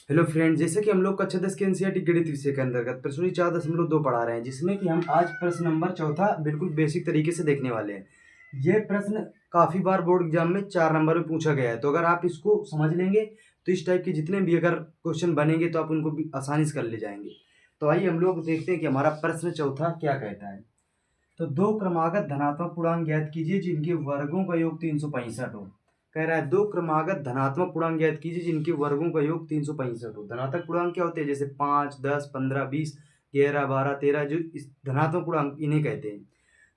Hello friend, जैसे कि हम लोग कक्षा 10 के एनसीईआरटी गणित विषय के अंतर्गत प्रश्नों 4.2 पढ़ा रहे हैं, जिसमें कि हम आज प्रश्न नंबर चौथा बिल्कुल बेसिक तरीके से देखने वाले हैं। यह प्रश्न काफ़ी बार बोर्ड एग्जाम में 4 नंबर में पूछा गया है, तो अगर आप इसको समझ लेंगे तो इस टाइप के जितने भी अगर क्वेश्चन बनेंगे तो आप उनको भी आसानी से कर ले जाएंगे। तो आइए हम लोग देखते हैं कि हमारा प्रश्न चौथा क्या कहता है। तो दो क्रमागत धनात्मक पूर्णांक ज्ञात कीजिए जिनके वर्गों का योग 365 हो। कह रहा है दो क्रमागत धनात्मक पूर्णांक ज्ञात कीजिए जिनके वर्गों का योग 365 हो। धनात्मक पूर्णांक क्या होते हैं? जैसे 5, 10, 15, 20, 11, 12, 13, जो इस धनात्मक पूर्णांक इन्हें कहते हैं।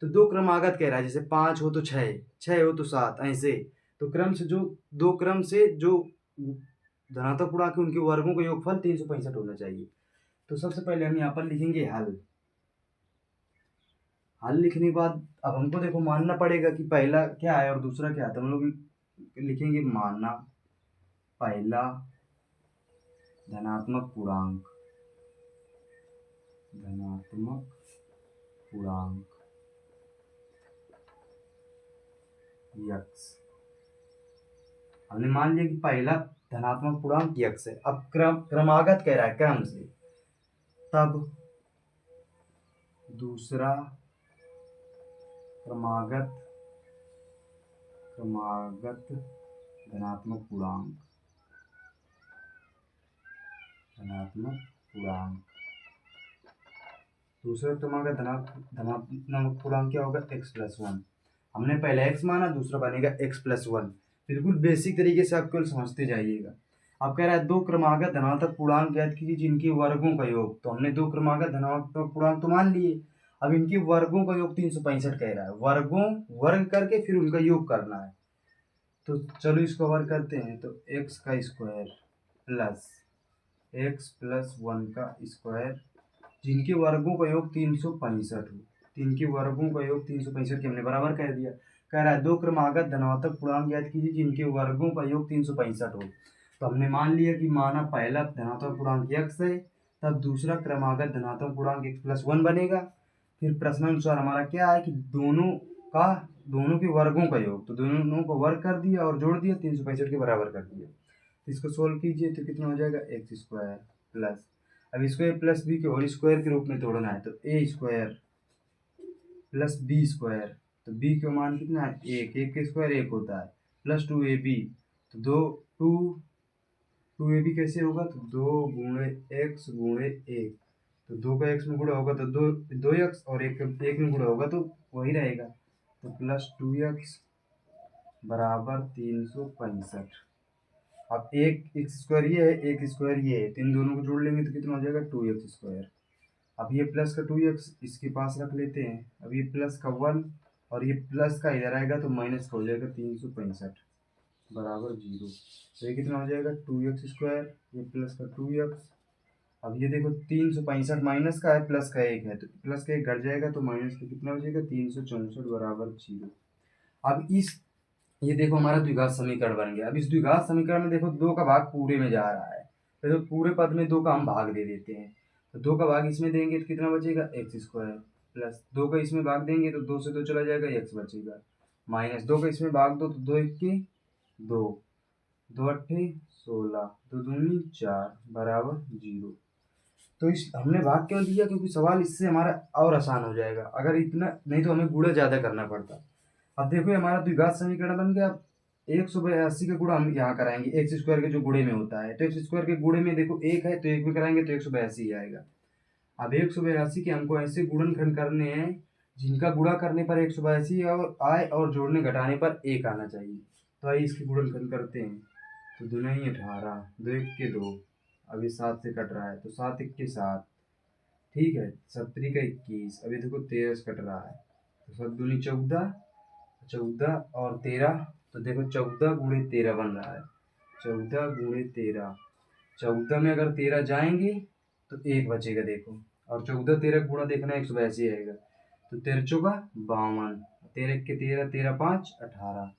तो दो क्रमागत कह रहा है, जैसे 5 हो तो 6, 6 हो तो 7, ऐसे। तो क्रम से जो धनात्मक पूर्णांक है उनके वर्गों का योगफल 365 होना चाहिए। तो सबसे पहले हम यहाँ पर लिखेंगे हल। हल लिखने के बाद अब हमको देखो मानना पड़ेगा कि पहला क्या है और दूसरा क्या है। तो हम लोग लिखेंगे माना पहला धनात्मक पूर्णांक, धनात्मक पूर्णांक यक्स। हमने मान लिया कि पहला धनात्मक पूर्णांक यक्स है। अब क्रमागत कह रहा है क्रम से, तब दूसरा क्रमागत क्रमागत धनात्मक पूर्णांक, धनात्मक पूर्णांक दूसरा क्रमागत धनात्मक पूर्णांक क्या होगा? x+1। हमने पहले x माना, दूसरा बनेगा x+1। बिल्कुल बेसिक तरीके से आप केवल समझते जाइएगा। अब कह रहा है दो क्रमागत धनात्मक पूर्णांक ज्ञात कीजिए जिनके वर्गों का योग। तो हमने दो क्रमागत धनात्मक पूर्णांक तो मान लिए, अब इनके वर्गों का योग 365 कह रहा है। वर्ग करके फिर उनका योग करना है। तो चलो इसको वर्ग करते हैं। तो x का स्क्वायर प्लस x+1 का स्क्वायर जिनके वर्गों का योग 365 हो। जिनके वर्गों का योग 365 के हमने बराबर कह दिया। कह रहा है दो क्रमागत धनात्मक पूर्णांक ज्ञात कीजिए जिनके वर्गों का योग 365 हो। तो हमने मान लिया कि माना पहला धनात्मक पूर्णांक x है, तब दूसरा क्रमागत धनात्मक पूर्णांक x+1 बनेगा। फिर प्रश्नानुसार हमारा क्या है कि दोनों के वर्गों का योग, तो दोनों को वर्ग कर दिया और जोड़ दिया, 365 के बराबर कर दिया। इसको सोल्व कीजिए तो कितना हो जाएगा? x स्क्वायर प्लस, अब इसको ए प्लस बी के होल स्क्वायर के रूप में तोड़ना है। तो ए स्क्वायर प्लस बी स्क्वायर, तो बी का मान कितना है? एक का स्क्वायर एक होता है, प्लस 2ab। तो टू ए बी कैसे होगा? तो 2 गुणे x गुणे 1। तो 2 का x में गुणा होगा तो 2x, और 1 में गुणा होगा तो वही रहेगा। तो प्लस 2x बराबर 365। अब एक एक्स स्क्वायर ये है, एक स्क्वायर ये है, तो इन दोनों को जोड़ लेंगे तो कितना हो जाएगा? 2x square. अब ये प्लस का 2x इसके पास रख लेते हैं। अब ये प्लस का 1 और ये प्लस का इधर आएगा तो माइनस का हो जाएगा 365 बराबर 0। तो ये कितना हो जाएगा? 2x स्क्वायर, ये प्लस का 2x। अब ये देखो 365 माइनस का है, प्लस का 1 है, तो प्लस का 1 घट जाएगा तो माइनस का कितना हो जाएगा? 364 बराबर 0। अब ये देखो हमारा द्विघात समीकरण बन गया। अब इस द्विघात समीकरण में देखो दो का भाग पूरे में जा रहा है, तो पूरे पद में दो का हम भाग दे देते हैं। तो दो का भाग इसमें देंगे तो कितना बचेगा? एक्स स्क्वायर प्लस दो का इसमें भाग देंगे तो दो से दो चला जाएगा, एक्स बचेगा, माइनस दो का इसमें भाग दो तो दो एक के दो, दो अट्ठे 16, दो दूनी 4 बराबर 0। तो इस हमने भाग क्यों दिया? क्योंकि सवाल इससे हमारा और आसान हो जाएगा। अगर इतना नहीं तो हमें गुणा ज़्यादा करना पड़ता। अब देखो हमारा द्विघात समीकरण बन गया। 182 का गुणा हम यहाँ कराएंगे एक्स स्क्वायर के जो गुणे में होता है। तो एक्स स्क्वायर के गुणे में देखो एक है तो एक में कराएंगे तो 182 आएगा। अब 182 के हमको ऐसे गुणनखंड करने हैं जिनका गुणा करने पर 182 और आए और जोड़ने घटाने पर 1 आना चाहिए। तो आइए इसके गुणनखंड करते हैं। तो दो नहीं 18, दो एक के दो, अब ये 7 से कट रहा है तो 7 एक के 7, ठीक है, 7 का 21, अभी देखो 13 से कट रहा है तो 7 दूनी 14, 14 और 13, तो देखो 14 गुणे 13 बन रहा है। 14 गुणे 13, 14 में अगर 13 जाएंगे तो 1 बचेगा देखो, और 14 13 गुणा देखना 182 आएगा। तो 13 चौका 52, 13 के 13, 13 5 18।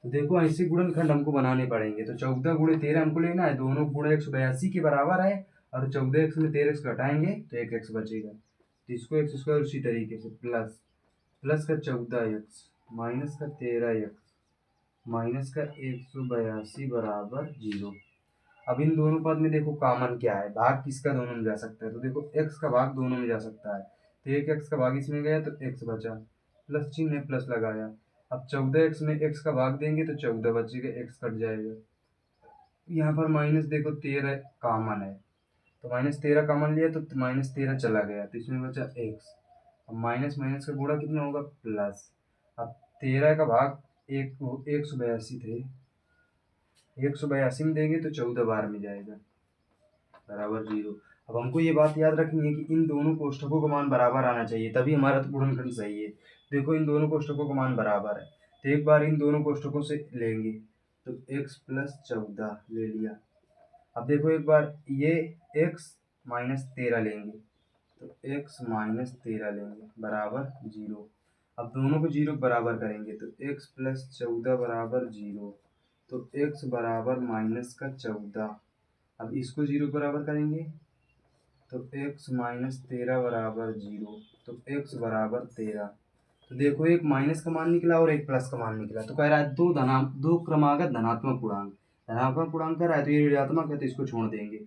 तो देखो ऐसे गुणनखंड हमको बनाने पड़ेंगे। तो 14 गुणे 13 हमको लेना है, दोनों गुणा 182 के बराबर है, और 14x में 13x घटाएंगे तो 1x बचेगा। तो इसको एक्स स्क्वायर उसी तरीके से प्लस का 14x माइनस का 13x माइनस का 182 बराबर 0। अब इन दोनों पद में देखो कॉमन क्या है, भाग किसका दोनों में जा सकता है, तो देखो x का भाग दोनों में जा सकता है, तो एक x का भाग इसमें गया तो x बचा, प्लस चिन्ह है प्लस लगाया। अब 14x में x का भाग देंगे तो 14 बचेगा, x कट जाएगा। यहाँ पर माइनस देखो 13 कॉमन है, तो -13 कॉमन लिया तो -13 चला गया, तो इसमें बचा x। अब माइनस माइनस का गुणा कितना होगा, प्लस। अब 13 का भाग 182 थे, 182 में देंगे तो 14 बार में जाएगा, बराबर 0। अब हमको ये बात याद रखनी है कि इन दोनों कोष्ठकों का मान बराबर आना चाहिए, तभी हमारा गुणनखंड सही है। देखो इन दोनों कोष्ठकों का मान बराबर है, तो एक बार इन दोनों कोष्ठकों से लेंगे, तो x + 14 ले लिया। अब देखो एक बार ये x - 13 लेंगे, तो x - 13 लेंगे बराबर 0। अब दोनों को 0 बराबर करेंगे तो x + 14 बराबर 0, तो x बराबर -14। अब इसको 0 बराबर करेंगे तो x - 13 बराबर 0, तो x बराबर 13। तो देखो एक माइनस का मान निकला और एक प्लस का मान निकला, तो कह रहा है दो क्रमागत धनात्मक पूर्णांक, धनात्मक पूर्णांक कह रहा है तो ये ऋणात्मक है तो इसको छोड़ देंगे।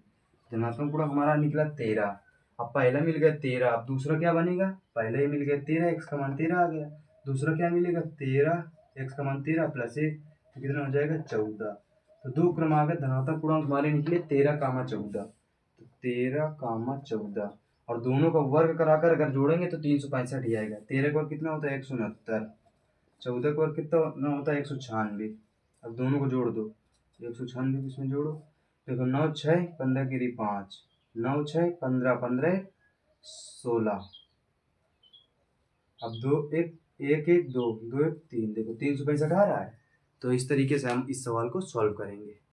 धनात्मक पूर्णांक हमारा निकला 13। अब पहला मिल गया 13, अब दूसरा क्या बनेगा, पहले ही मिल गया 13, x का मान 13 आ गया, दूसरा क्या मिलेगा 13, x का मान 13 + 1, तो कितना हो जाएगा 14। तो दो क्रमागत धनात्मक पूर्णांक हमारे निकले 13, 14, तो 13, 14, और दोनों का वर्ग कराकर अगर जोड़ेंगे तो 365 ही आएगा। 13 का वर्ग कितना होता है 169, 14 का वर्ग कितना होता है 196। अब दोनों को जोड़ दो, 196 इसमें जोड़ो, देखो 9 6 15 गिरी 5, 9 6 15 15 16। अब 2 1 1 1 2 2 1 3, देखो 365 आ रहा है। तो इस तरीके से हम इस सवाल को सॉल्व करेंगे।